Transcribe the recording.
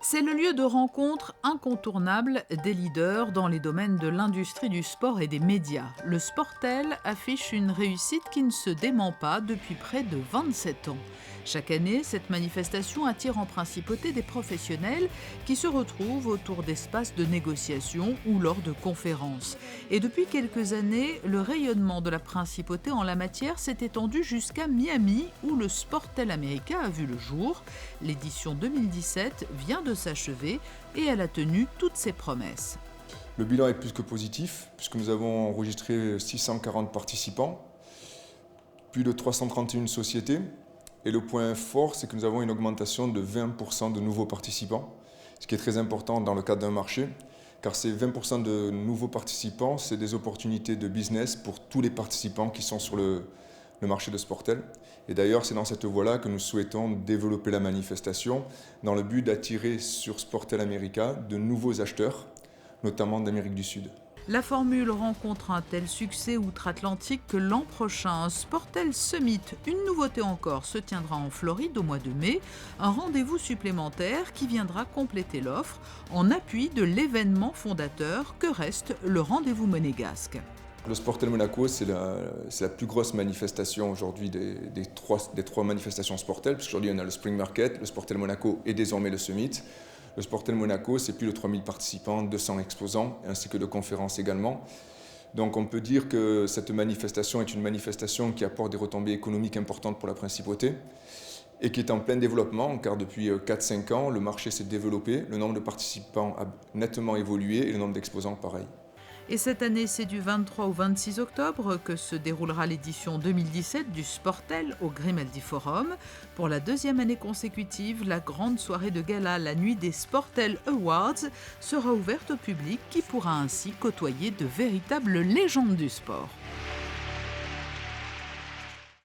C'est le lieu de rencontre incontournable des leaders dans les domaines de l'industrie du sport et des médias. Le Sportel affiche une réussite qui ne se dément pas depuis près de 27 ans. Chaque année, cette manifestation attire en principauté des professionnels qui se retrouvent autour d'espaces de négociation ou lors de conférences. Et depuis quelques années, le rayonnement de la principauté en la matière s'est étendu jusqu'à Miami, où le Sportel America a vu le jour. L'édition 2017 vient de s'achever et elle a tenu toutes ses promesses. Le bilan est plus que positif, puisque nous avons enregistré 640 participants, plus de 331 sociétés. Et le point fort, c'est que nous avons une augmentation de 20% de nouveaux participants, ce qui est très important dans le cadre d'un marché, car ces 20% de nouveaux participants, c'est des opportunités de business pour tous les participants qui sont sur le marché de Sportel. Et d'ailleurs, c'est dans cette voie-là que nous souhaitons développer la manifestation, dans le but d'attirer sur Sportel America de nouveaux acheteurs, notamment d'Amérique du Sud. La formule rencontre un tel succès outre-Atlantique que l'an prochain, un Sportel Summit, une nouveauté encore, se tiendra en Floride au mois de mai, un rendez-vous supplémentaire qui viendra compléter l'offre en appui de l'événement fondateur que reste le rendez-vous monégasque. Le Sportel Monaco, c'est la plus grosse manifestation aujourd'hui des trois manifestations Sportel, puisqu'aujourd'hui on a le Spring Market, le Sportel Monaco et désormais le Summit. Le Sportel Monaco, c'est plus de 3000 participants, 200 exposants, ainsi que de conférences également. Donc on peut dire que cette manifestation est une manifestation qui apporte des retombées économiques importantes pour la principauté et qui est en plein développement, car depuis 4-5 ans, le marché s'est développé, le nombre de participants a nettement évolué et le nombre d'exposants pareil. Et cette année, c'est du 23 au 26 octobre que se déroulera l'édition 2017 du Sportel au Grimaldi Forum. Pour la deuxième année consécutive, la grande soirée de gala, la nuit des Sportel Awards, sera ouverte au public qui pourra ainsi côtoyer de véritables légendes du sport.